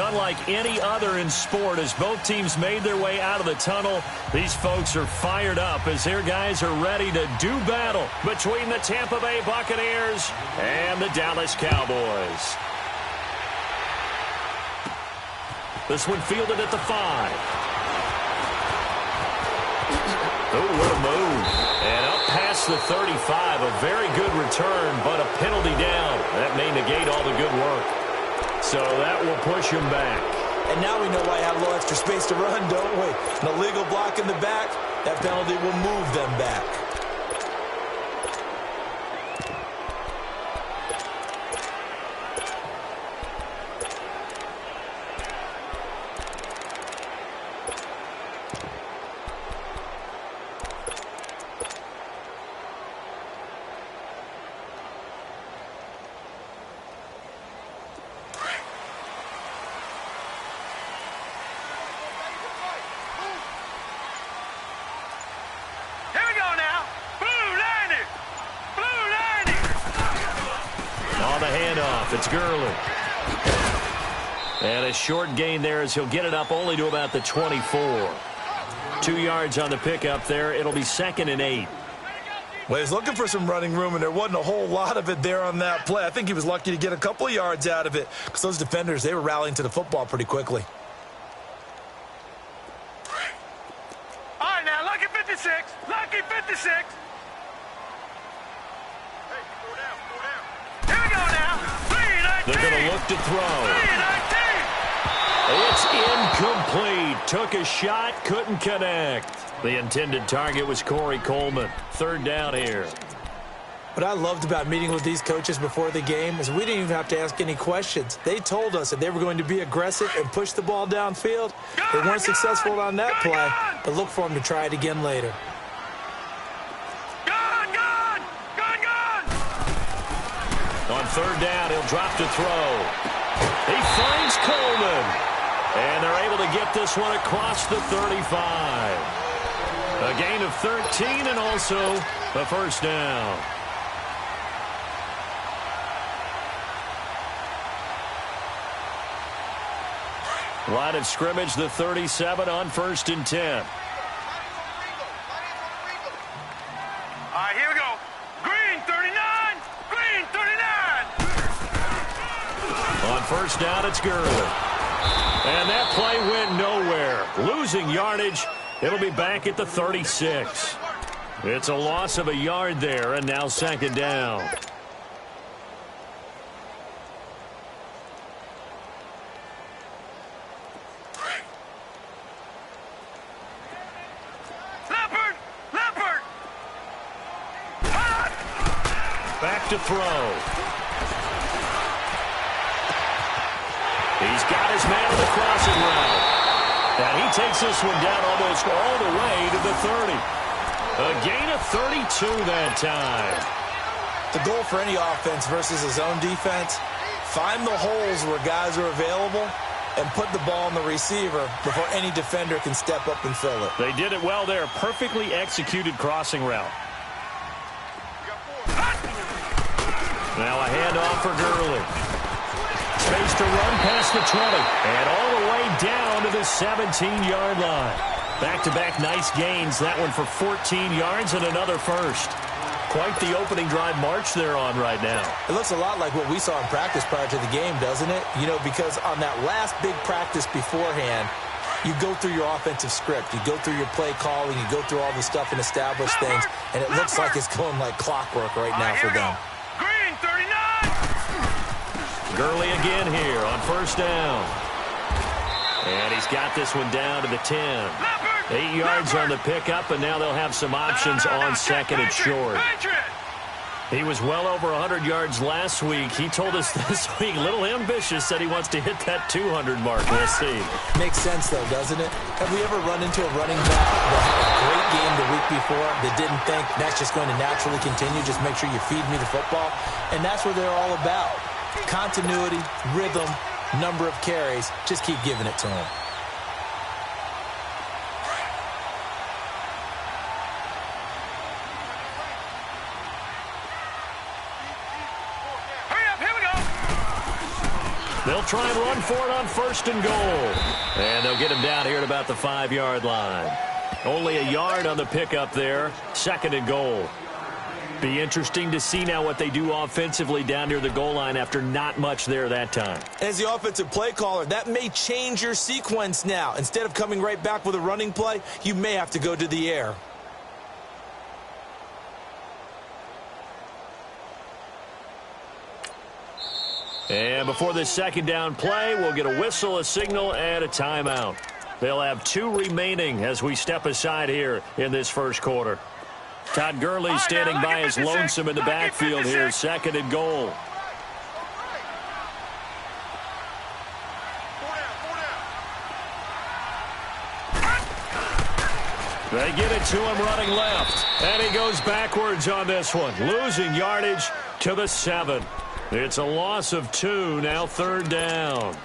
Unlike any other in sport, as both teams made their way out of the tunnel, these folks are fired up as their guys are ready to do battle between the Tampa Bay Buccaneers and the Dallas Cowboys. This one fielded at the 5. Oh, what a move. And up past the 35, a very good return, but a penalty down. That may negate all the good work. So that will push him back. And now we know why I have a little extra space to run, don't we? An illegal block in the back, that penalty will move them back. It's Gurley. And a short gain there as he'll get it up only to about the 24. 2 yards on the pickup there. It'll be 2nd and 8. Well, he's looking for some running room, and there wasn't a whole lot of it there on that play. I think he was lucky to get a couple of yards out of it because those defenders, they were rallying to the football pretty quickly. All right, now, lucky 56. Lucky 56. They're going to look to throw. It's incomplete. Took a shot, couldn't connect. The intended target was Corey Coleman. 3rd down here. What I loved about meeting with these coaches before the game is we didn't even have to ask any questions. They told us that they were going to be aggressive and push the ball downfield. They weren't successful on that play, but look for them to try it again later. On 3rd down, he'll drop to throw. He finds Coleman. And they're able to get this one across the 35. A gain of 13 and also a 1st down. Line of scrimmage, the 37 on 1st and 10. All right, here we go. Green, 39. Green, 39. On 1st down, it's Gurley. And that play went nowhere. Losing yardage. It'll be back at the 36. It's a loss of a yard there, and now 2nd down. Back to throw. He's got his man on the crossing route. And he takes this one down almost all the way to the 30. A gain of 32 that time. The goal for any offense versus a zone defense, find the holes where guys are available and put the ball on the receiver before any defender can step up and fill it. They did it well there. Perfectly executed crossing route. Now a handoff for Gurley. Space to run past the 20. And all the way down to the 17-yard line. Back-to-back nice gains. That one for 14 yards and another 1st. Quite the opening drive march they're on right now. It looks a lot like what we saw in practice prior to the game, doesn't it? You know, because on that last big practice beforehand, you go through your offensive script. You go through your play calling. You go through all the stuff and establish things. And it looks like it's going like clockwork right now for them. Green, 39. Gurley again here on 1st down. And he's got this one down to the 10. 8 yards on the pickup, and now they'll have some options on 2nd and short. He was well over 100 yards last week. He told us this week, a little ambitious, said he wants to hit that 200 mark. We'll see. Makes sense, though, doesn't it? Have we ever run into a running back that had a great game the week before that didn't think that's just going to naturally continue? Just make sure you feed me the football. And that's what they're all about. Continuity, rhythm, number of carries. Just keep giving it to him. They'll try and run for it on 1st and goal. And they'll get him down here at about the 5-yard line. Only a yard on the pickup there. 2nd and goal. Be interesting to see now what they do offensively down near the goal line after not much there that time. As the offensive play caller, that may change your sequence now. Instead of coming right back with a running play, you may have to go to the air. And before this 2nd down play, we'll get a whistle, a signal, and a timeout. They'll have 2 remaining as we step aside here in this 1st quarter. Todd Gurley standing by his lonesome in the backfield here, 2nd and goal. They get it to him running left, and he goes backwards on this one, losing yardage to the 7. It's a loss of 2, now 3rd down.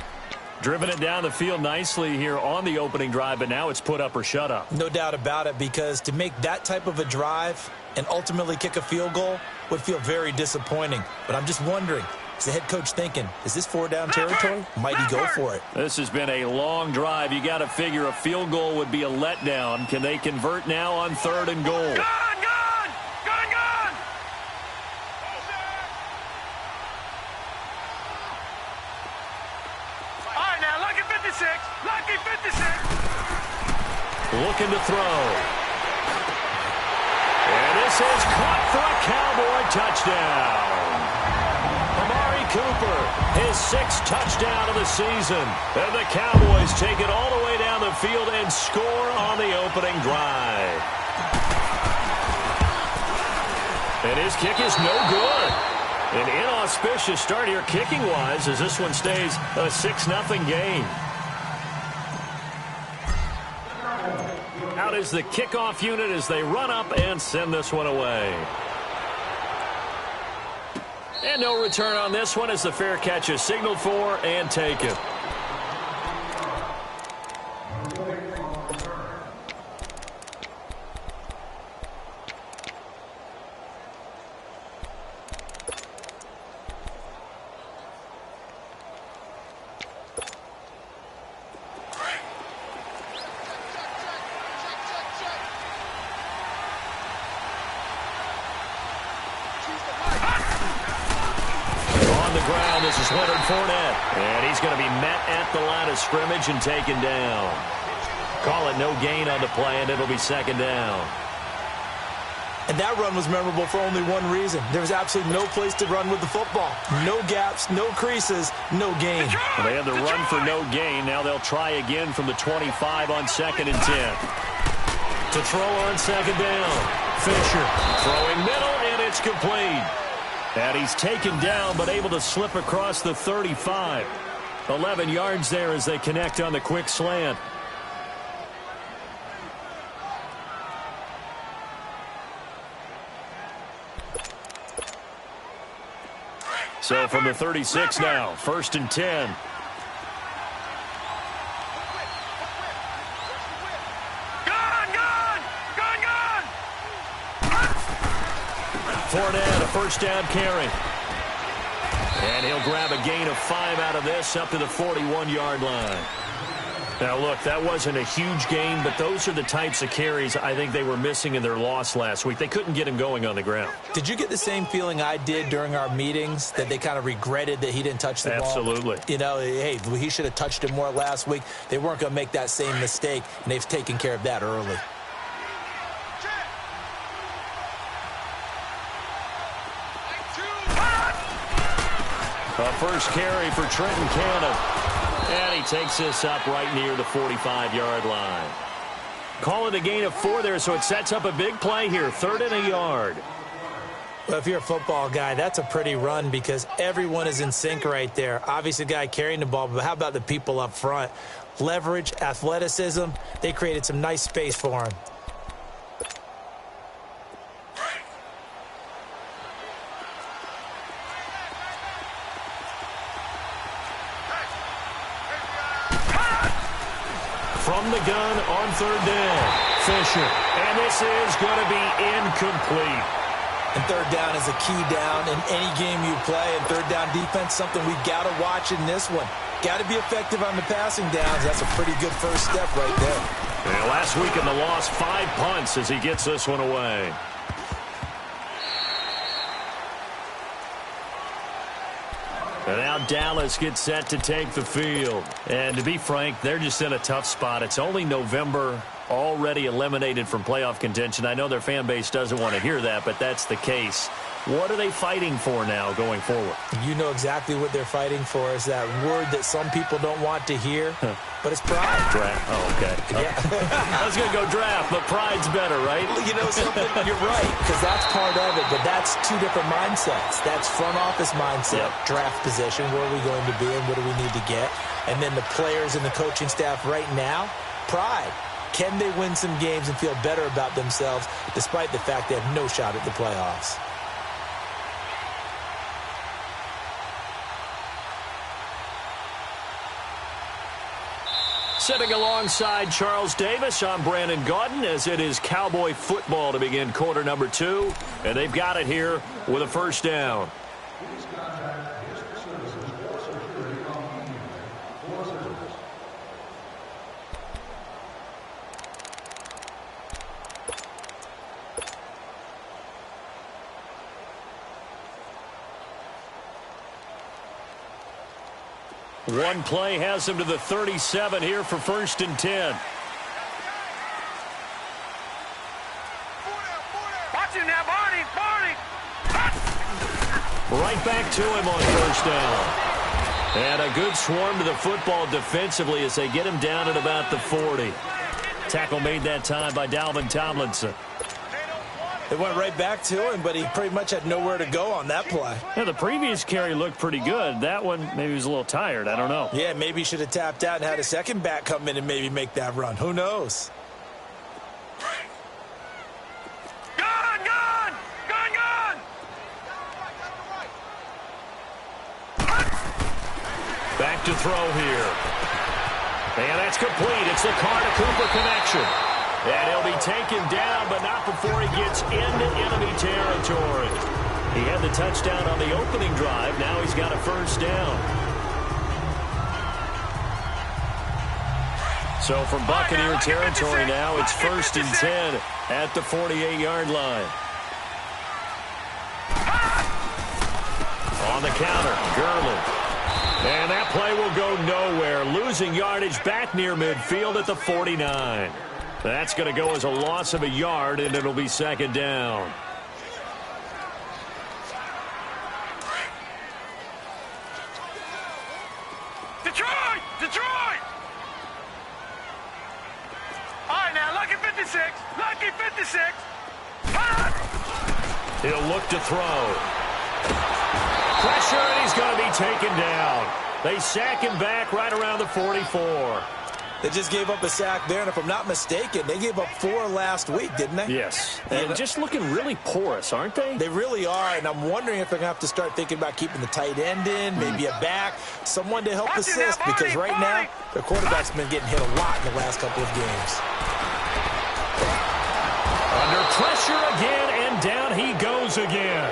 Driven it down the field nicely here on the opening drive, but now it's put up or shut up. No doubt about it, because to make that type of a drive and ultimately kick a field goal would feel very disappointing. But I'm just wondering, is the head coach thinking, is this 4-down territory? Might he go for it? This has been a long drive. You got to figure a field goal would be a letdown. Can they convert now on 3rd and goal? Lucky 56. Looking to throw. And this is caught for a Cowboy touchdown. Amari Cooper, his 6th touchdown of the season. And the Cowboys take it all the way down the field and score on the opening drive. And his kick is no good. An inauspicious start here kicking-wise as this one stays a 6-0 game. Out is the kickoff unit as they run up and send this one away. And no return on this one as the fair catch is signaled for and taken. And he's going to be met at the line of scrimmage and taken down. Call it no gain on the play, and it'll be 2nd down. And that run was memorable for only one reason. There was absolutely no place to run with the football. No gaps, no creases, no gain. Well, they had the run for no gain. Now they'll try again from the 25 on 2nd and 10. To throw on 2nd down. Fisher throwing middle, and it's complete. And he's taken down, but able to slip across the 35. 11 yards there as they connect on the quick slant. So from the 36 now, 1st and 10. Fournette, a 1st down carry. And he'll grab a gain of 5 out of this up to the 41-yard line. Now, look, that wasn't a huge gain, but those are the types of carries I think they were missing in their loss last week. They couldn't get him going on the ground. Did you get the same feeling I did during our meetings, that they kind of regretted that he didn't touch the ball? Absolutely. You know, hey, he should have touched it more last week. They weren't going to make that same mistake, and they've taken care of that early. A first carry for Trenton Cannon. And he takes this up right near the 45-yard line. Call it a gain of 4 there, so it sets up a big play here. 3rd and a yard. Well, if you're a football guy, that's a pretty run because everyone is in sync right there. Obviously, the guy carrying the ball, but how about the people up front? Leverage, athleticism, they created some nice space for him. From the gun on 3rd down, Fisher. And this is going to be incomplete. And third down is a key down in any game you play. And third down defense, something we've got to watch in this one. Got to be effective on the passing downs. That's a pretty good first step right there. And last week in the loss, 5 punts as he gets this one away. And now Dallas gets set to take the field. And to be frank, they're just in a tough spot. It's only November, already eliminated from playoff contention. I know their fan base doesn't want to hear that, but that's the case. What are they fighting for now going forward? You know exactly what they're fighting for. Is that word that some people don't want to hear, but it's pride. Draft. Oh, okay. Yeah. I was going to go draft, but pride's better, right? You know something? You're right, because that's part of it, but that's two different mindsets. That's front office mindset, draft position, where are we going to be and what do we need to get? And then the players and the coaching staff right now, pride. Can they win some games and feel better about themselves despite the fact they have no shot at the playoffs? Sitting alongside Charles Davis, I'm Brandon Gaudin, as it is Cowboy football to begin quarter number 2. And they've got it here with a first down. One play has him to the 37 here for 1st and 10. Watch him now, Barney. Right back to him on 1st down. And a good swarm to the football defensively as they get him down at about the 40. Tackle made that time by Dalvin Tomlinson. It went right back to him, but he pretty much had nowhere to go on that play. Yeah, the previous carry looked pretty good. That one, maybe he was a little tired. I don't know. Yeah, maybe he should have tapped out and had a second back come in and maybe make that run. Who knows? Gun! Back to throw here. And that's complete. It's the Carter-Cooper connection. And he'll be taken down, but not before he gets into enemy territory. He had the touchdown on the opening drive. Now he's got a 1st down. So from Buccaneer territory now, it's 1st and 10 at the 48-yard line. On the counter, Gurley. And that play will go nowhere. Losing yardage back near midfield at the 49. That's going to go as a loss of a yard, and it'll be 2nd down. Detroit! All right, now, lucky 56. He'll look to throw. Pressure, and he's going to be taken down. They sack him back right around the 44. They just gave up a sack there, and if I'm not mistaken, they gave up 4 last week, didn't they? Yes. And just looking really porous, aren't they? They really are, and I'm wondering if they're going to have to start thinking about keeping the tight end in, maybe a back, someone to help assist, because right now, their quarterback's been getting hit a lot in the last couple of games. Under pressure again, and down he goes again.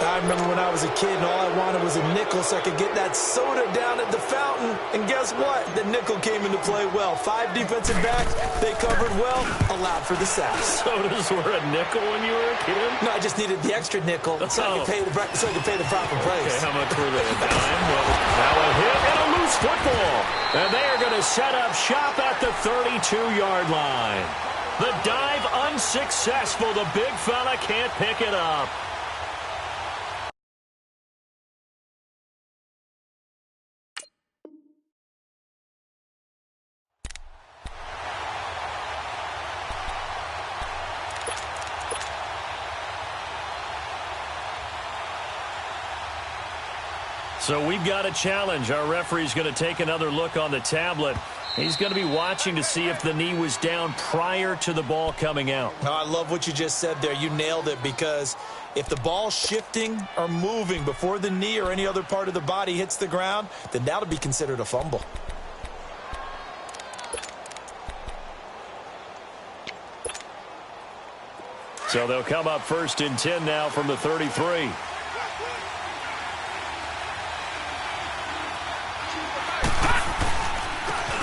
I remember when I was a kid and all I wanted was a nickel so I could get that soda down at the fountain. And guess what? The nickel came into play well. 5 defensive backs, they covered well, allowed for the sack. Sodas were a nickel when you were a kid? No, I just needed the extra nickel so I could pay the proper price. Okay, how much were they? Now a hit and a loose football. And they are going to set up shop at the 32-yard line. The dive unsuccessful. The big fella can't pick it up. So we've got a challenge. Our referee's going to take another look on the tablet. He's going to be watching to see if the knee was down prior to the ball coming out. Oh, I love what you just said there. You nailed it, because if the ball's shifting or moving before the knee or any other part of the body hits the ground, then that'll be considered a fumble. So they'll come up 1st and 10 now from the 33.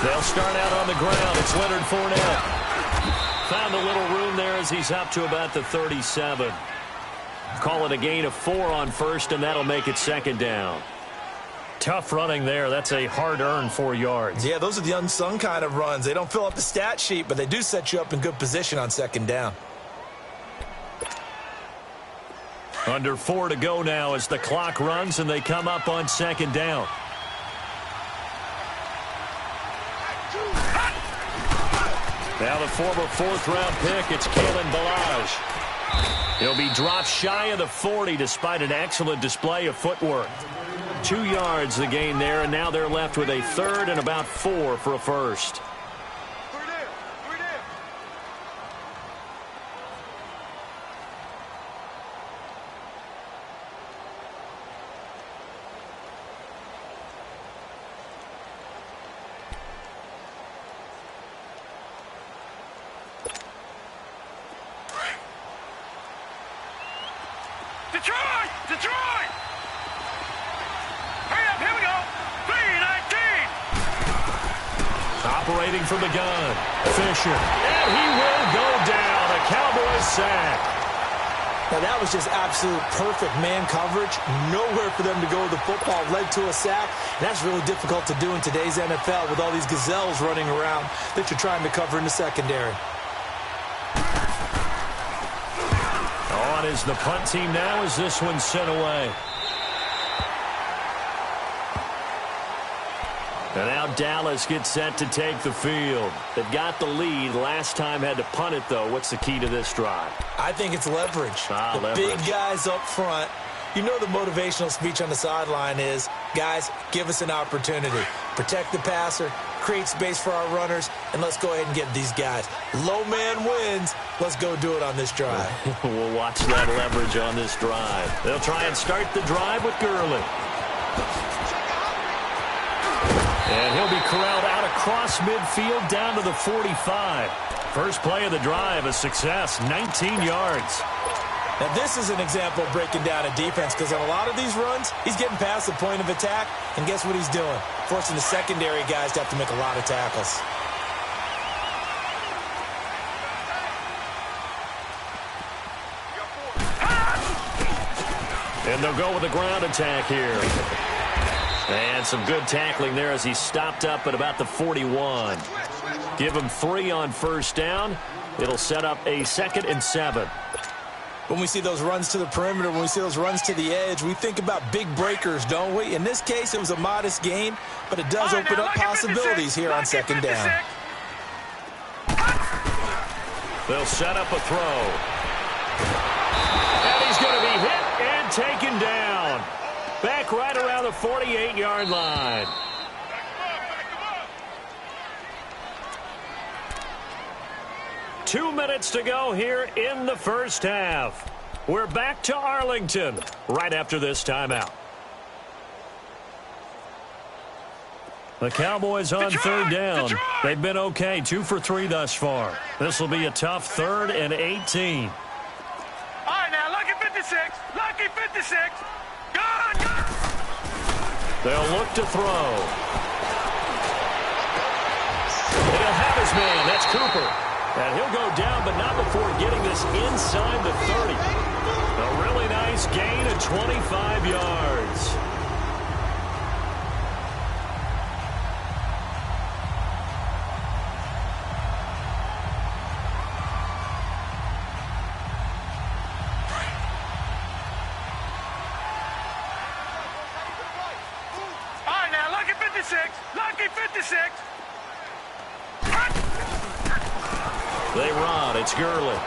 They'll start out on the ground. It's Leonard Fournette. Found a little room there as he's up to about the 37. Call it a gain of 4 on 1st, and that'll make it 2nd down. Tough running there. That's a hard-earned 4 yards. Yeah, those are the unsung kind of runs. They don't fill up the stat sheet, but they do set you up in good position on 2nd down. Under 4 to go now as the clock runs, and they come up on 2nd down. Now the former 4th-round pick, it's Kalen Ballage. He'll be dropped shy of the 40 despite an excellent display of footwork. 2 yards the gain there, and now they're left with a 3rd and about 4 for a 1st. Detroit! Hurry up, here we go. ME19. Operating from the gun. Fisher. And he will go down. A Cowboys sack. Now, that was just absolute perfect man coverage. Nowhere for them to go with the football. Led to a sack. And that's really difficult to do in today's NFL with all these gazelles running around that you're trying to cover in the secondary. On is the punt team now as this one's sent away. And now Dallas gets set to take the field. They've got the lead. Last time had to punt it, though. What's the key to this drive? I think it's leverage. Leverage. Big guys up front. You know the motivational speech on the sideline is, guys, give us an opportunity. Protect the passer, create space for our runners, and let's go ahead and get these guys. Low man wins. Let's go do it on this drive. We'll watch that leverage on this drive. They'll try and start the drive with Gurley. And he'll be corralled out across midfield down to the 45. First play of the drive, a success, 19 yards. Now, this is an example of breaking down a defense because on a lot of these runs, he's getting past the point of attack, and guess what he's doing? Forcing the secondary guys to have to make a lot of tackles. And they'll go with a ground attack here. And some good tackling there as he stopped up at about the 41. Give him 3 on 1st down. It'll set up a 2nd and 7. When we see those runs to the perimeter, when we see those runs to the edge, we think about big breakers, don't we? In this case, it was a modest gain, but it does open up possibilities here on 2nd down. They'll set up a throw. And he's going to be hit and taken down. Back right around the 48-yard line. Two minutes to go here in the first half. We're back to Arlington right after this timeout. The Cowboys on 3rd down. They've been okay, 2 for 3 thus far. This will be a tough 3rd and 18. All right, now, lucky 56. Lucky 56. Gone. They'll look to throw. And he'll have his man. That's Cooper. And he'll go down, but not before getting this inside the 30. A really nice gain of 25 yards. All right, now, lucky 56. Lucky 56. They run. It's Gurley.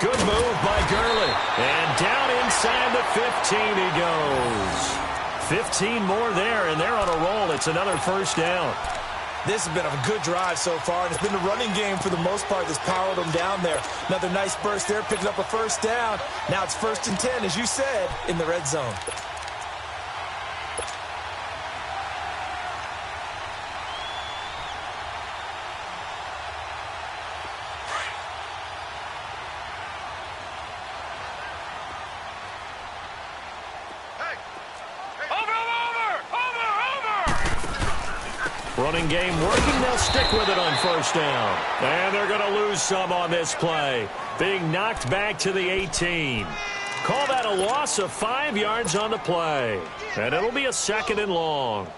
Good move by Gurley. And down inside the 15 he goes. 15 more there, and they're on a roll. It's another 1st down. This has been a good drive so far, and it's been the running game for the most part that's powered them down there. Another nice burst there, picking up a 1st down. Now it's 1st and 10, as you said, in the red zone. Running game working. They'll stick with it on first down. And they're going to lose some on this play. Being knocked back to the 18. Call that a loss of 5 yards on the play. And it'll be a 2nd and long.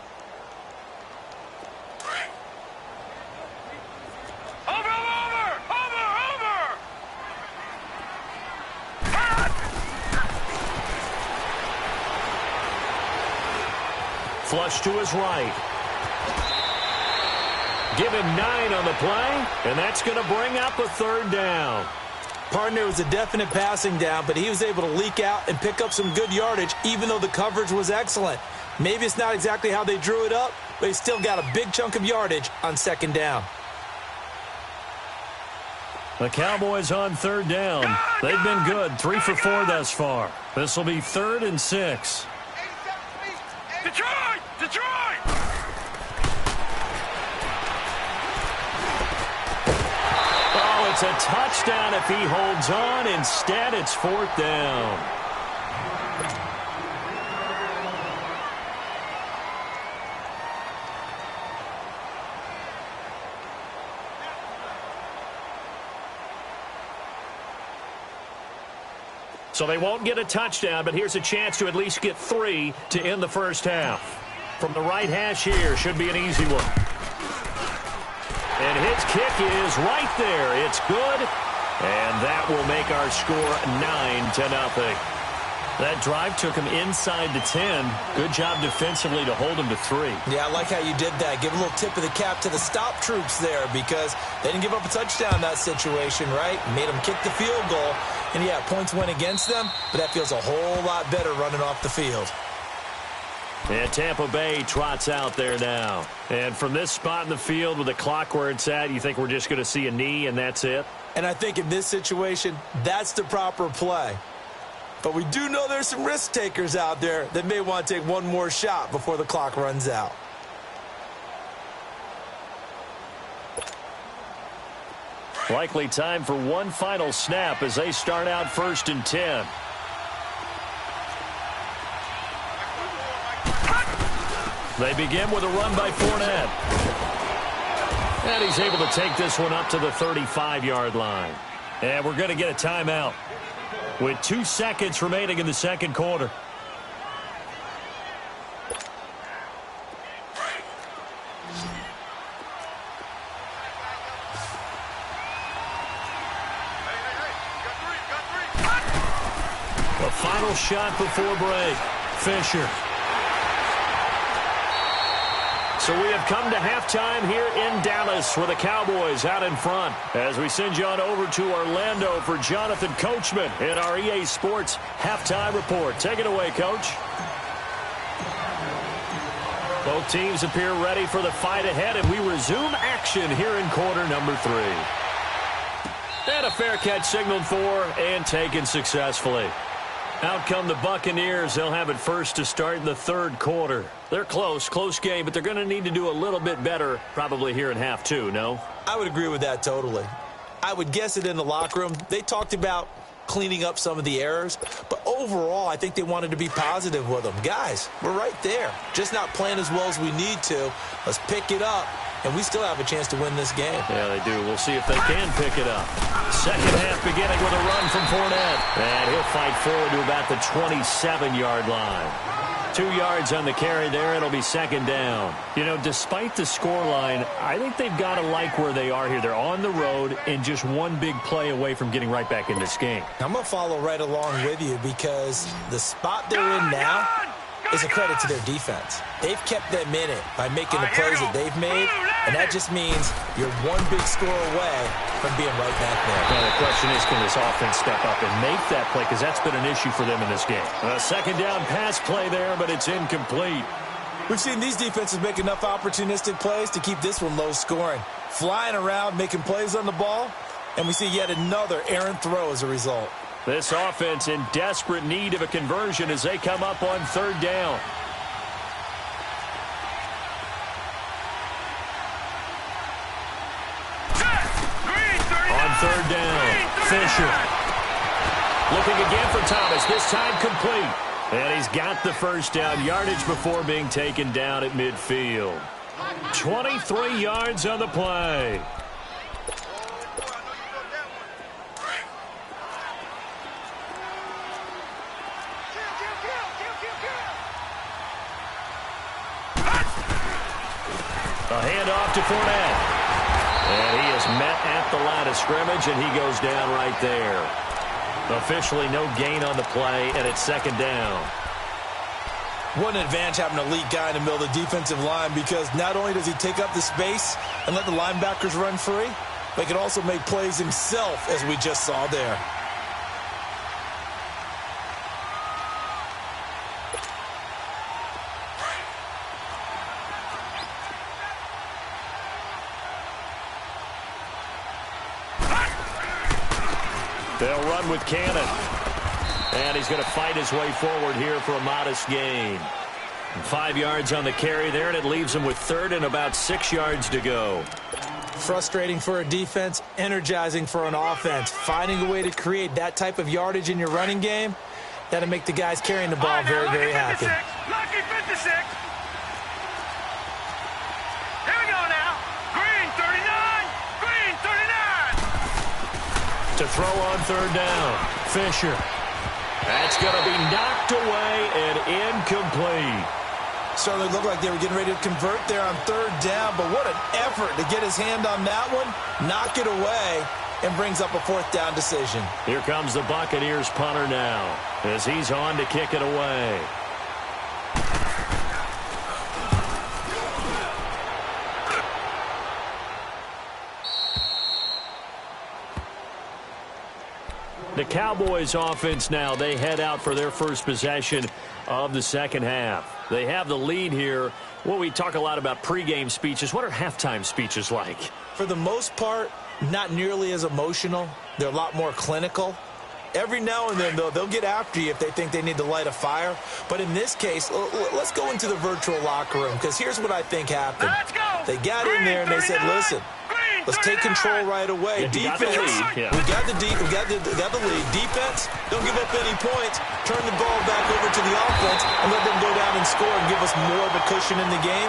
Flush to his right. Give him 9 on the play, and that's going to bring up a 3rd down. Partner, was a definite passing down, but he was able to leak out and pick up some good yardage, even though the coverage was excellent. Maybe it's not exactly how they drew it up, but he still got a big chunk of yardage on 2nd down. The Cowboys on 3rd down. They've been good, 3 for 4 thus far. This will be 3rd and 6. Detroit! Detroit! Oh, it's a touchdown if he holds on. Instead, it's 4th down. So they won't get a touchdown, but here's a chance to at least get 3 to end the first half. From the right hash here, should be an easy one. And his kick is right there. It's good, and that will make our score 9-0. That drive took him inside the 10. Good job defensively to hold him to 3. Yeah, I like how you did that. Give a little tip of the cap to the stop troops there because they didn't give up a touchdown in that situation, right? Made them kick the field goal. And, yeah, points went against them, but that feels a whole lot better running off the field. And Tampa Bay trots out there now. And from this spot in the field with the clock where it's at, you think we're just going to see a knee and that's it? And I think in this situation, that's the proper play. But we do know there's some risk takers out there that may want to take one more shot before the clock runs out. Likely time for one final snap as they start out 1st and 10. They begin with a run by Fournette. And he's able to take this one up to the 35-yard line. And we're going to get a timeout with 2 seconds remaining in the 2nd quarter. The final shot before break. Fisher. So we have come to halftime here in Dallas with the Cowboys out in front. As we send you on over to Orlando for Jonathan Coachman in our EA Sports Halftime Report. Take it away, Coach. Both teams appear ready for the fight ahead, and we resume action here in quarter number 3. And a fair catch signaled for and taken successfully. Out come the Buccaneers. They'll have it first to start in the 3rd quarter. They're close game, but they're going to need to do a little bit better probably here in half 2, no? I would agree with that totally. I would guess it in the locker room. They talked about cleaning up some of the errors, but overall, I think they wanted to be positive with them. Guys, we're right there. Just not playing as well as we need to. Let's pick it up, and we still have a chance to win this game. Yeah, they do. We'll see if they can pick it up. Second half beginning with a run from Fournette. And he'll fight forward to about the 27-yard line. 2 yards on the carry there. It'll be 2nd down. You know, despite the scoreline, I think they've got to like where they are here. They're on the road and just one big play away from getting right back in this game. I'm going to follow right along with you because the spot they're in now is a credit to their defense. They've kept them in it by making the plays that they've made, and that just means you're one big score away from being right back there. Now the question is, can this offense step up and make that play? Because that's been an issue for them in this game. A 2nd down pass play there, but it's incomplete. We've seen these defenses make enough opportunistic plays to keep this one low scoring. Flying around, making plays on the ball, and we see yet another errant throw as a result. This offense in desperate need of a conversion as they come up on 3rd down. On 3rd down, Fisher. Looking again for Thomas, this time complete. And he's got the first down yardage before being taken down at midfield. 23 yards on the play. A handoff to Fournette. And he is met at the line of scrimmage, and he goes down right there. Officially no gain on the play, and it's second down. What an advantage having an elite guy in the middle of the defensive line, because not only does he take up the space and let the linebackers run free, but he can also make plays himself, as we just saw there. They'll run with Cannon. And he's going to fight his way forward here for a modest gain. 5 yards on the carry there, and it leaves him with third and about 6 yards to go. Frustrating for a defense, energizing for an offense. Finding a way to create that type of yardage in your running game, that'll make the guys carrying the ball very, very happy. Lucky 56. Here we go now. Green 39. Green 39. To throw on third down. Fisher. That's going to be knocked away and incomplete. Certainly looked like they were getting ready to convert there on third down, but what an effort to get his hand on that one, knock it away, and brings up a fourth down decision. Here comes the Buccaneers punter now as he's on to kick it away. The Cowboys offense now, they head out for their first possession of the second half. They have the lead here. Well, we talk a lot about pregame speeches. What are halftime speeches like? For the most part, not nearly as emotional. They're a lot more clinical. Every now and then, though, they'll get after you if they think they need to light a fire. But in this case, let's go into the virtual locker room, because here's what I think happened. Let's go. They got in there and they said, listen, let's take control right away. Yeah, Defense, we got the lead. Defense, don't give up any points. Turn the ball back over to the offense and let them go down and score and give us more of a cushion in the game.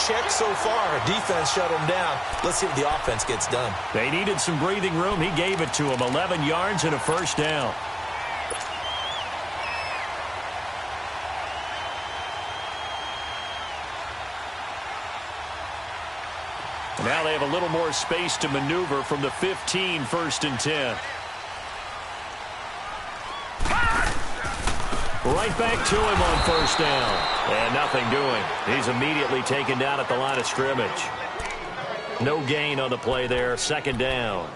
Check so far. Defense shut them down. Let's see what the offense gets done. They needed some breathing room. He gave it to them. 11 yards and a first down. Now they have a little more space to maneuver from the 15, first and 10. Right back to him on first down. And nothing doing. He's immediately taken down at the line of scrimmage. No gain on the play there. Second down.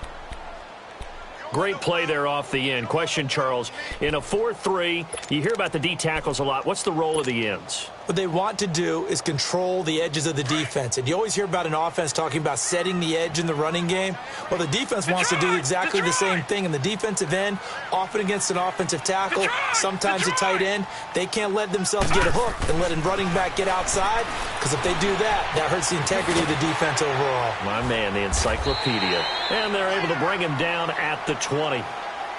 Great play there off the end. Question, Charles, in a 4-3, you hear about the D tackles a lot. What's the role of the ends? What they want to do is control the edges of the defense. And you always hear about an offense talking about setting the edge in the running game. Well, the defense wants to do exactly the same thing. In the defensive end, often against an offensive tackle, sometimes a tight end, they can't let themselves get hooked and let a running back get outside, because if they do that, that hurts the integrity of the defense overall. My man, the encyclopedia. And they're able to bring him down at the 20.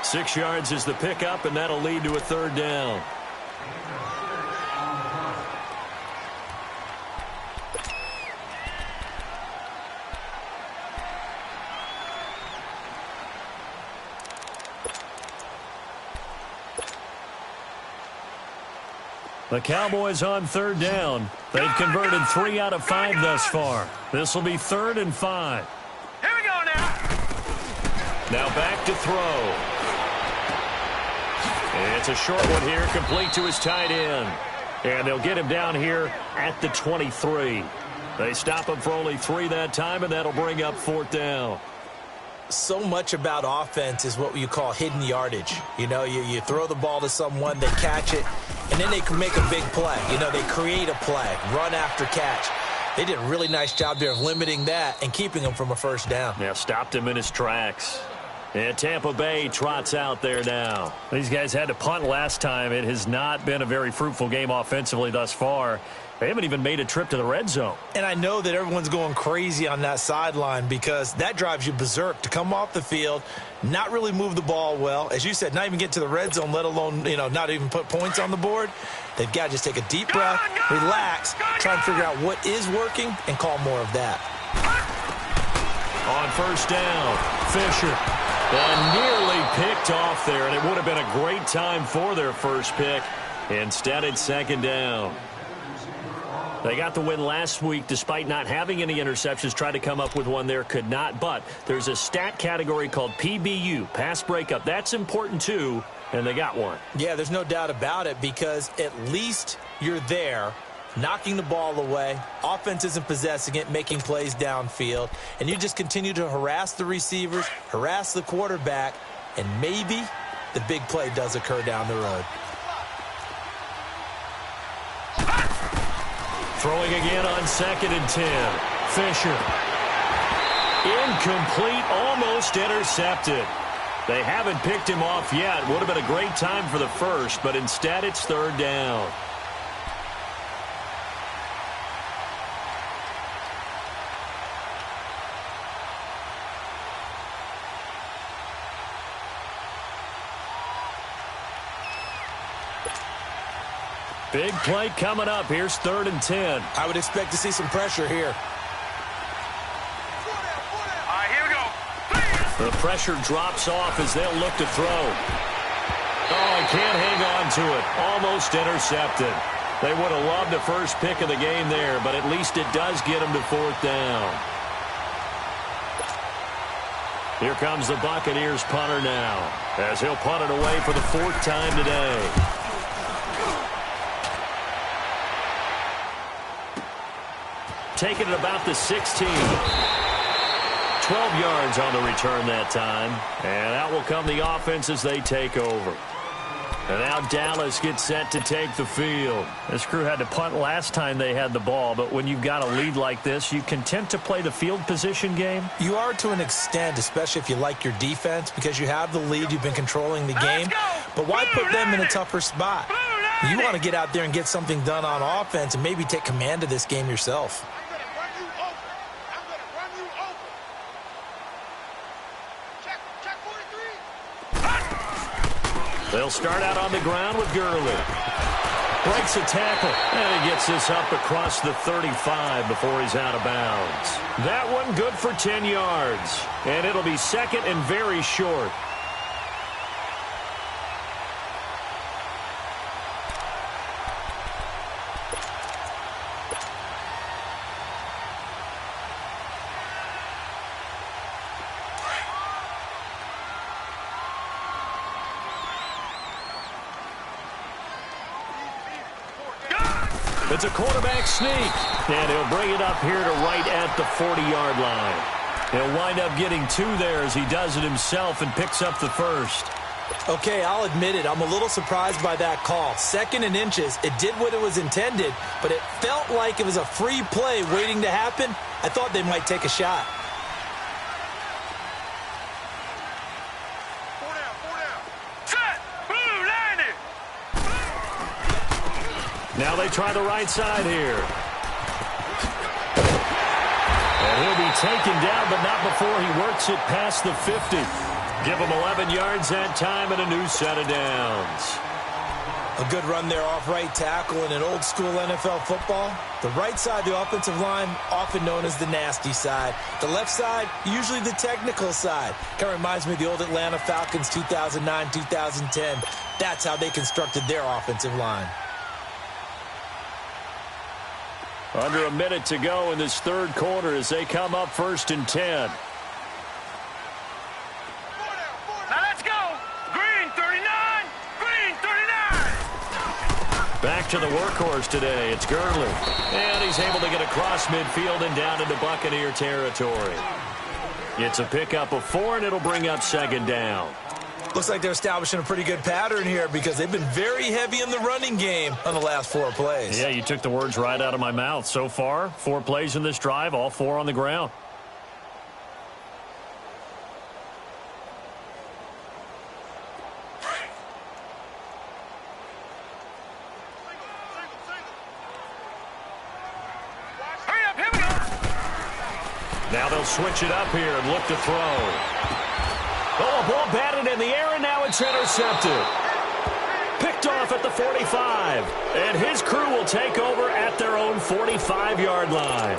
6 yards is the pickup, and that'll lead to a third down. The Cowboys on third down. They've converted 3 out of 5 thus far. This will be 3rd and 5. Here we go now. Now back to throw. It's a short one here, complete to his tight end. And they'll get him down here at the 23. They stop him for only 3 that time, and that'll bring up 4th down. So much about offense is what you call hidden yardage. You know, you throw the ball to someone, they catch it, and then they can make a big play. You know, they create a play, run after catch. They did a really nice job there of limiting that and keeping him from a first down. Yeah, stopped him in his tracks. And Tampa Bay trots out there now. These guys had to punt last time. It has not been a very fruitful game offensively thus far. They haven't even made a trip to the red zone. And I know that everyone's going crazy on that sideline because that drives you berserk to come off the field, not really move the ball well. As you said, not even get to the red zone, let alone, not even put points on the board. They've got to just take a deep breath, relax, try and figure out what is working, and call more of that. On first down, Fisher. And nearly picked off there, and it would have been a great time for their first pick. Instead, it's second down. They got the win last week despite not having any interceptions. Tried to come up with one there, could not. But there's a stat category called PBU, pass breakup. That's important too, and they got one. Yeah, there's no doubt about it because at least you're there, knocking the ball away. Offense isn't possessing it, making plays downfield. And you just continue to harass the receivers, harass the quarterback, and maybe the big play does occur down the road. Throwing again on 2nd and 10. Fisher. Incomplete, almost intercepted. They haven't picked him off yet. Would have been a great time for the first, but instead it's third down. Big play coming up. Here's 3rd and 10. I would expect to see some pressure here. All right, here we go. The pressure drops off as they'll look to throw. Oh, can't hang on to it. Almost intercepted. They would have loved the first pick of the game there, but at least it does get them to 4th down. Here comes the Buccaneers punter now, as he'll punt it away for the 4th time today. Taking it about the 16. 12 yards on the return that time. And out will come the offense as they take over. And now Dallas gets set to take the field. This crew had to punt last time they had the ball, but when you've got a lead like this, you content to play the field position game? You are to an extent, especially if you like your defense, because you have the lead, you've been controlling the game. But why put them in a tougher spot? You want to get out there and get something done on offense and maybe take command of this game yourself. They'll start out on the ground with Gurley. Breaks a tackle, and he gets this up across the 35 before he's out of bounds. That one good for 10 yards, and it'll be 2nd and very short. It's a quarterback sneak, and he'll bring it up here to right at the 40-yard line. He'll wind up getting 2 there as he does it himself and picks up the first. Okay, I'll admit it. I'm a little surprised by that call. 2nd and inches. It did what it was intended, but it felt like it was a free play waiting to happen. I thought they might take a shot. Now they try the right side here. And he'll be taken down, but not before he works it past the 50. Give him 11 yards that time and a new set of downs. A good run there off right tackle in an old-school NFL football. The right side, the offensive line, often known as the nasty side. The left side, usually the technical side. Kind of reminds me of the old Atlanta Falcons 2009-2010. That's how they constructed their offensive line. Under a minute to go in this 3rd quarter as they come up 1st and 10. Now let's go. Green 39. Green 39. Back to the workhorse today. It's Gurley. And he's able to get across midfield and down into Buccaneer territory. It's a pickup of 4, and it'll bring up 2nd down. Looks like they're establishing a pretty good pattern here because they've been very heavy in the running game on the last 4 plays. Yeah, you took the words right out of my mouth. So far, 4 plays in this drive, all 4 on the ground. Now they'll switch it up here and look to throw. Oh, a ball batted in the air, and now it's intercepted. Picked off at the 45. And his crew will take over at their own 45-yard line.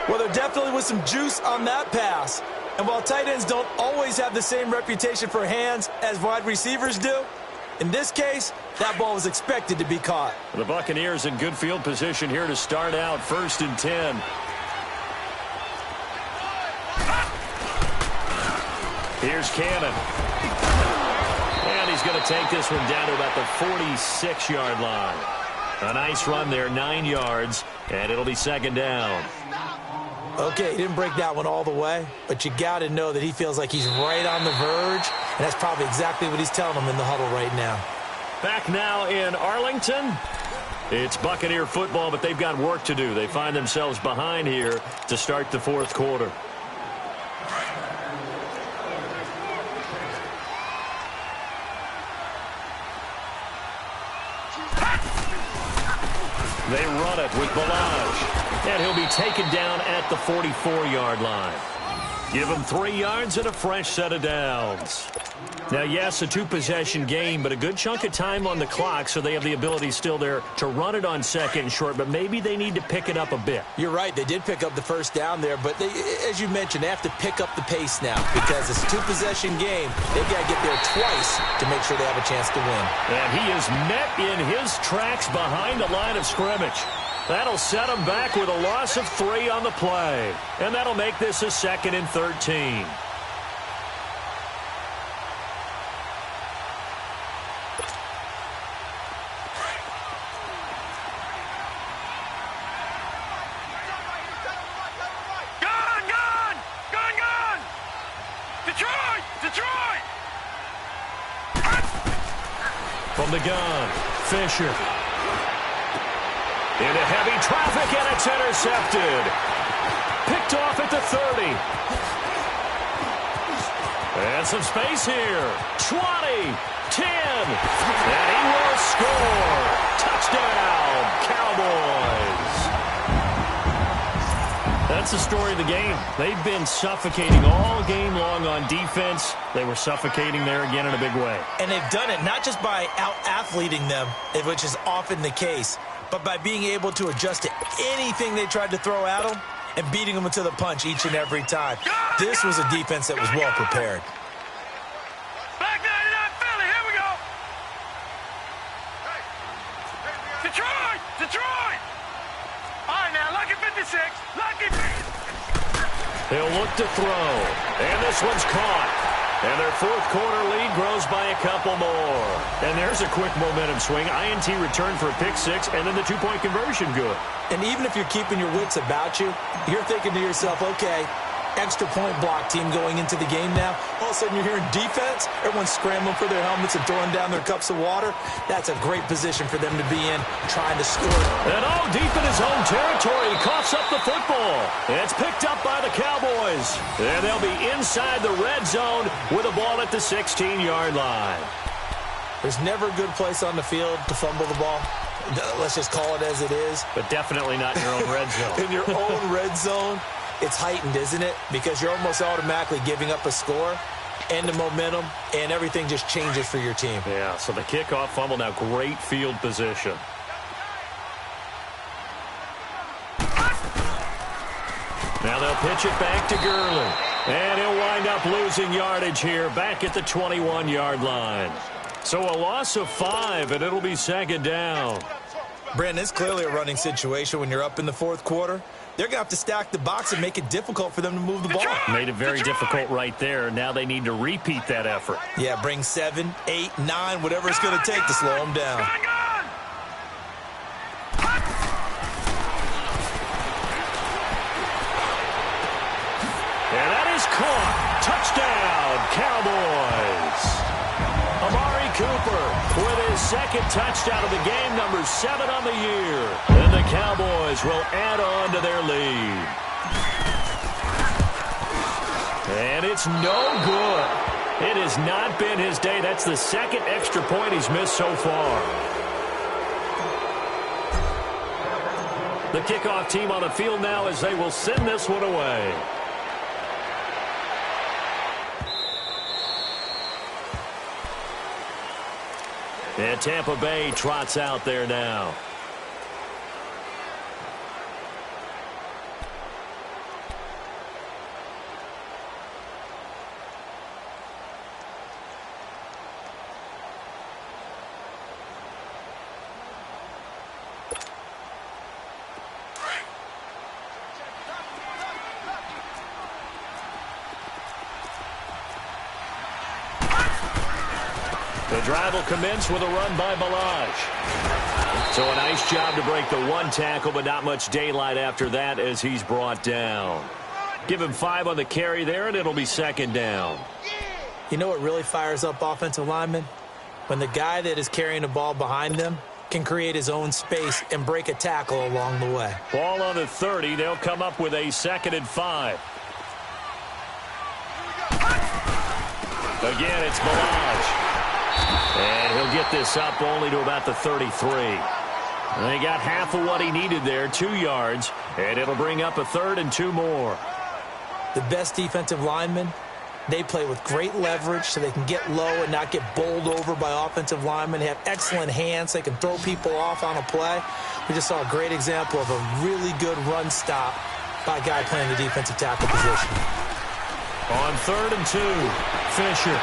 Well, there definitely was some juice on that pass. And while tight ends don't always have the same reputation for hands as wide receivers do, in this case, that ball was expected to be caught. The Buccaneers in good field position here to start out, 1st and 10. Here's Cannon. And he's going to take this one down to about the 46-yard line. A nice run there, 9 yards, and it'll be 2nd down. Okay, he didn't break that one all the way, but you got to know that he feels like he's right on the verge, and that's probably exactly what he's telling them in the huddle right now. Back now in Arlington. It's Buccaneer football, but they've got work to do. They find themselves behind here to start the 4th quarter. They run it with Balaj. And he'll be taken down at the 44-yard line. Give him 3 yards and a fresh set of downs. Now, yes, a 2-possession game, but a good chunk of time on the clock, so they have the ability still there to run it on 2nd and short, but maybe they need to pick it up a bit. You're right. They did pick up the 1st down there, but as you mentioned, they have to pick up the pace now because it's a 2-possession game. They've got to get there twice to make sure they have a chance to win. And he is met in his tracks behind the line of scrimmage. That'll set him back with a loss of 3 on the play. And that'll make this a 2nd and 13. From the gun, Fisher. Into heavy traffic, and it's intercepted. Picked off at the 30. And some space here. 20, 10, and he will score. Touchdown, Cowboys. That's the story of the game. They've been suffocating all game long on defense. They were suffocating there again in a big way. And they've done it not just by out-athleting them, which is often the case, but by being able to adjust to anything they tried to throw at them and beating them to the punch each and every time. This was a defense that was well prepared. Black 99 Philly, here we go. Detroit, Detroit. All right, now, Lucky 56, Lucky 56. They'll look to throw, and this one's caught. And their 4th quarter lead grows by a couple more. And there's a quick momentum swing. INT return for a pick 6, and then the 2-point conversion good. And even if you're keeping your wits about you, you're thinking to yourself, okay, extra point block team going into the game now. All of a sudden you're hearing defense. Everyone's scrambling for their helmets and throwing down their cups of water. That's a great position for them to be in, trying to score. And all deep in his own territory, he coughs up the football. It's picked up by the Cowboys. And they'll be inside the red zone with a ball at the 16-yard line. There's never a good place on the field to fumble the ball. Let's just call it as it is. But definitely not in your own red zone. In your own red zone. It's heightened, isn't it? Because you're almost automatically giving up a score and the momentum, and everything just changes for your team. Yeah, so the kickoff fumble, now great field position. Now they'll pitch it back to Gurley. And he'll wind up losing yardage here back at the 21-yard line. So a loss of 5, and it'll be 2nd down. Brandon, it's clearly a running situation when you're up in the 4th quarter. They're going to have to stack the box and make it difficult for them to move the ball. Made it very difficult right there. Now they need to repeat that effort. Yeah, bring 7, 8, 9, whatever it's going to take to slow them down. And that is caught. Touchdown, Cowboys. Amari Cooper with his 2nd touchdown of the game, number 7 on the year. And the Cowboys will add on to their lead. And it's no good. It has not been his day. That's the 2nd extra point he's missed so far. The kickoff team on the field now as they will send this one away. And Tampa Bay trots out there now. The drive will commence with a run by Balaj. So a nice job to break the one tackle, but not much daylight after that as he's brought down. Give him 5 on the carry there, and it'll be second down. You know what really fires up offensive linemen? When the guy that is carrying the ball behind them can create his own space and break a tackle along the way. Ball on the 30. They'll come up with a 2nd and 5. Again, it's Balaj. And he'll get this up only to about the 33. And he got half of what he needed there, 2 yards, and it'll bring up a 3rd and 2 more. The best defensive linemen, they play with great leverage so they can get low and not get bowled over by offensive linemen. They have excellent hands. They can throw people off on a play. We just saw a great example of a really good run stop by a guy playing the defensive tackle position. On 3rd and 2, Fisher.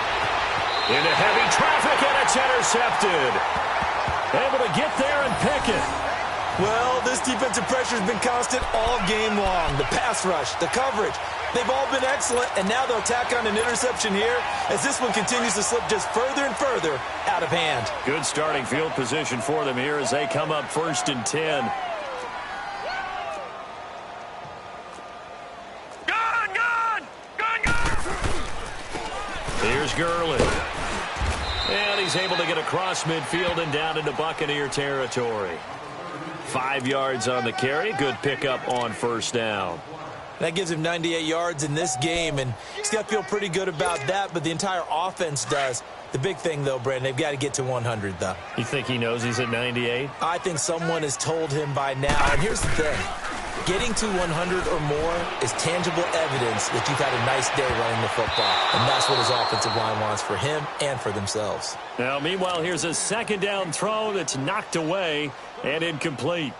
Into heavy traffic, and it's intercepted. Able to get there and pick it. Well, this defensive pressure has been constant all game long. The pass rush, the coverage, they've all been excellent, and now they'll tack on an interception here as this one continues to slip just further and further out of hand. Good starting field position for them here as they come up 1st and 10. Here's Gurley. And he's able to get across midfield and down into Buccaneer territory. 5 yards on the carry. Good pickup on 1st down. That gives him 98 yards in this game, and he's got to feel pretty good about that, but the entire offense does. The big thing, though, Brandon, they've got to get to 100, though. You think he knows he's at 98? I think someone has told him by now, and here's the thing. Getting to 100 or more is tangible evidence that you've had a nice day running the football. And that's what his offensive line wants for him and for themselves. Now, meanwhile, here's a 2nd down throw that's knocked away and incomplete.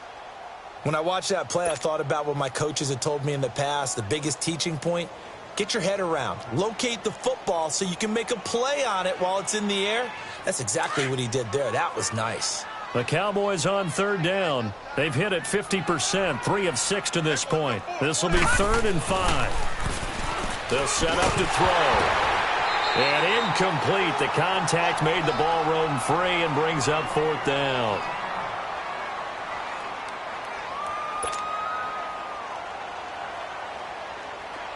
When I watched that play, I thought about what my coaches had told me in the past. The biggest teaching point, get your head around. Locate the football so you can make a play on it while it's in the air. That's exactly what he did there. That was nice. The Cowboys on 3rd down. They've hit it 50%, 3 of 6 to this point. This will be 3rd and 5. They'll set up to throw. And incomplete. The contact made the ball roam free and brings up 4th down.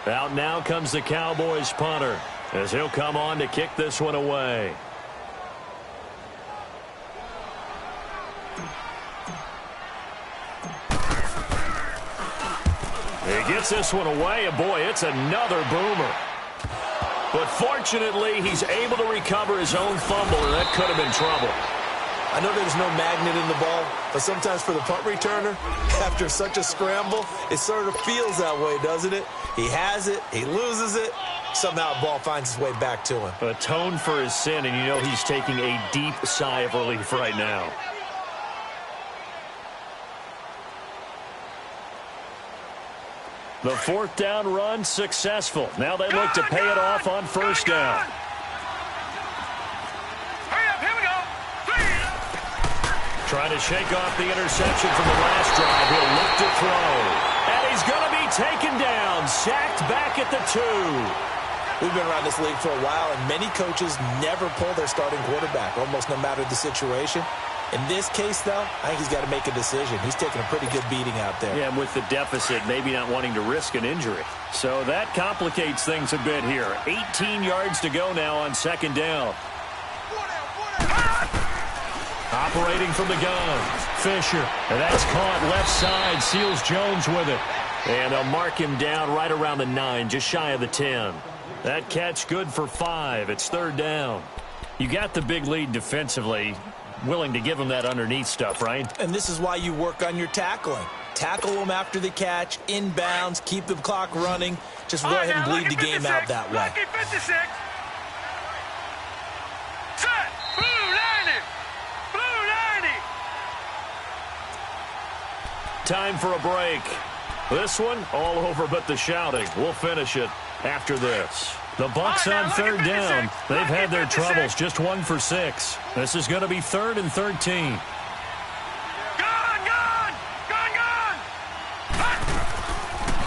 Out now comes the Cowboys punter as he'll come on to kick this one away. He gets this one away, and boy, it's another boomer. But fortunately, he's able to recover his own fumble, and that could have been trouble. I know there's no magnet in the ball, but sometimes for the punt returner, after such a scramble, it sort of feels that way, doesn't it? He has it, he loses it, somehow the ball finds its way back to him. Atone for his sin, and you know he's taking a deep sigh of relief right now. The 4th down run successful. Now they look to pay it off on 1st down. Hurry up, here we go. 3. Trying to shake off the interception from the last drive. He'll look to throw. And he's going to be taken down. Sacked back at the 2. We've been around this league for a while, and many coaches never pull their starting quarterback, almost no matter the situation. In this case, though, I think he's got to make a decision. He's taking a pretty good beating out there. Yeah, and with the deficit, maybe not wanting to risk an injury. So that complicates things a bit here. 18 yards to go now on 2nd down. Operating from the gun, Fisher. And that's caught left side, Seals Jones with it. And they'll mark him down right around the 9, just shy of the 10. That catch good for 5. It's 3rd down. You got the big lead defensively. Willing to give him that underneath stuff, right? And this is why you work on your tackling. Tackle them after the catch, inbounds, keep the clock running. Just go ahead and bleed the game out that way. Lucky 56. Set. Blue 90. Time for a break. This one, all over but the shouting. We'll finish it after this. The Bucs on third down. They've had their troubles, just 1 for 6. This is going to be 3rd and 13.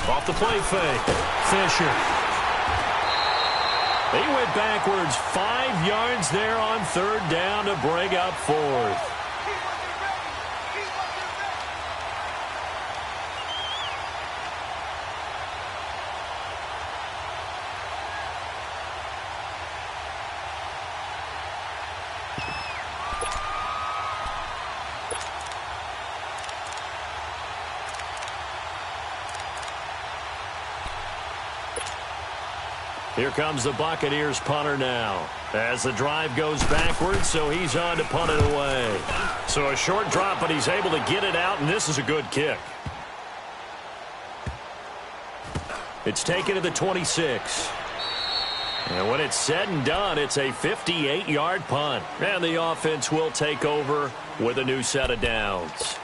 Off the play fake. Fisher. He went backwards 5 yards there on third down to bring up 4th. Here comes the Buccaneers punter now. As the drive goes backwards, so he's on to punt it away. So a short drop, but he's able to get it out, and this is a good kick. It's taken to the 26. And when it's said and done, it's a 58-yard punt. And the offense will take over with a new set of downs.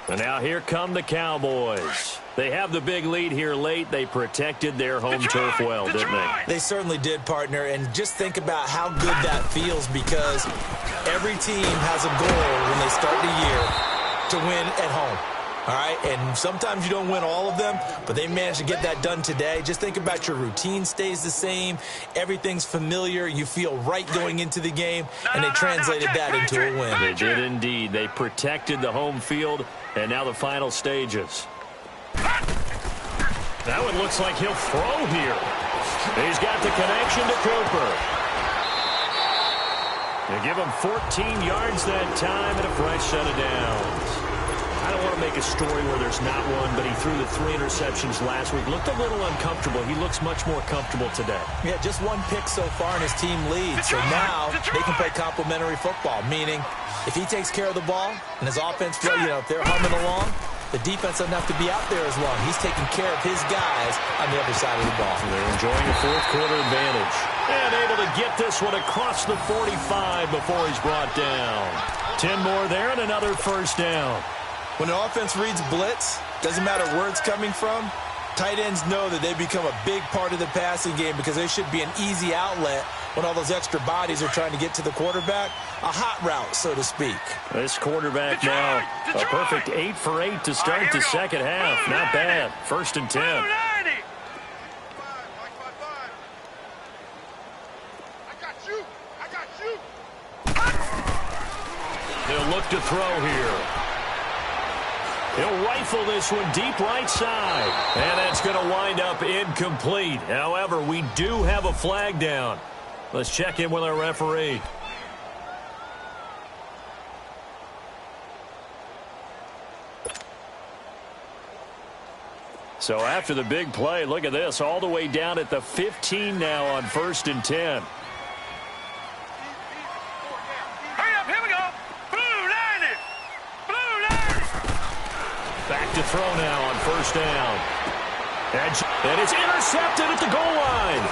And now here come the Cowboys. They have the big lead here late. They protected their home turf well, didn't they? They certainly did, partner. And just think about how good that feels, because every team has a goal when they start the year to win at home. All right, and sometimes you don't win all of them, but they managed to get that done today. Just think about your routine stays the same. Everything's familiar. You feel right going into the game, and they translated that into a win. They did indeed. They protected the home field, and now the final stages. That one looks like he'll throw here. He's got the connection to Cooper. They give him 14 yards that time and a fresh set of downs. I don't want to make a story where there's not one, but he threw the 3 interceptions last week. Looked a little uncomfortable. He looks much more comfortable today. Yeah, just 1 pick so far and his team leads. So now they can play complementary football, meaning if he takes care of the ball and his offense, if they're humming along, the defense doesn't have to be out there as long. He's taking care of his guys on the other side of the ball. So they're enjoying a fourth-quarter advantage. And able to get this one across the 45 before he's brought down. 10 more there and another first down. When the offense reads blitz, doesn't matter where it's coming from, tight ends know that they become a big part of the passing game because they should be an easy outlet when all those extra bodies are trying to get to the quarterback. A hot route, so to speak. This quarterback now, a perfect 8 for 8 to start the second half. Not bad. 1st and 10. I got you. They'll look to throw here. He'll rifle this one deep right side. And that's going to wind up incomplete. However, we do have a flag down. Let's check in with our referee. So after the big play, look at this. All the way down at the 15 now on 1st and 10. Back to throw now on 1st down. And it's intercepted at the goal line.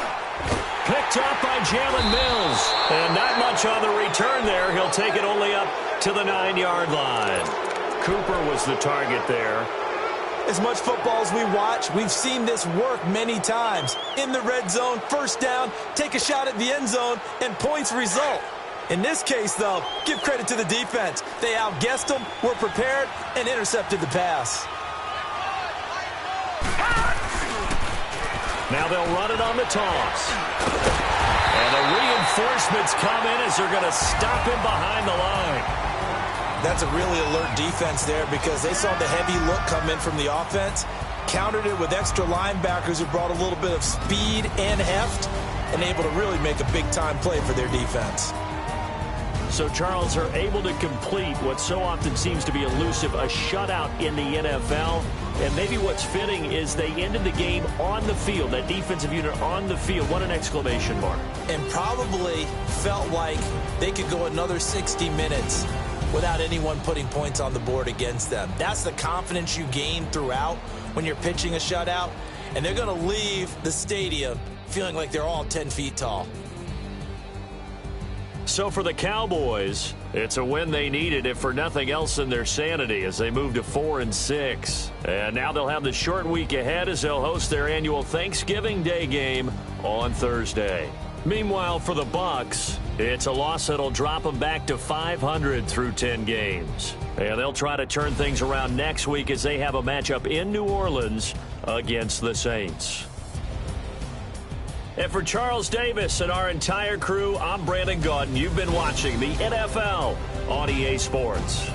Picked up by Jalen Mills. And not much on the return there. He'll take it only up to the 9-yard line. Cooper was the target there. As much football as we watch, we've seen this work many times. In the red zone, 1st down, take a shot at the end zone, and points result. In this case, though, give credit to the defense. They outguessed them, were prepared, and intercepted the pass. Now they'll run it on the toss. And the reinforcements come in as they're going to stop him behind the line. That's a really alert defense there because they saw the heavy look come in from the offense, countered it with extra linebackers who brought a little bit of speed and heft, and able to really make a big-time play for their defense. So, Charles, are able to complete what so often seems to be elusive, a shutout in the NFL. And maybe what's fitting is they ended the game on the field, that defensive unit on the field. What an exclamation mark. And probably felt like they could go another 60 minutes without anyone putting points on the board against them. That's the confidence you gain throughout when you're pitching a shutout. And they're going to leave the stadium feeling like they're all 10 feet tall. So for the Cowboys, it's a win they needed, if for nothing else than their sanity, as they move to 4-6. And now they'll have the short week ahead as they'll host their annual Thanksgiving Day game on Thursday. Meanwhile, for the Bucs, it's a loss that'll drop them back to 500 through 10 games. And they'll try to turn things around next week as they have a matchup in New Orleans against the Saints. And for Charles Davis and our entire crew, I'm Brandon Gaudin. You've been watching the NFL on EA Sports.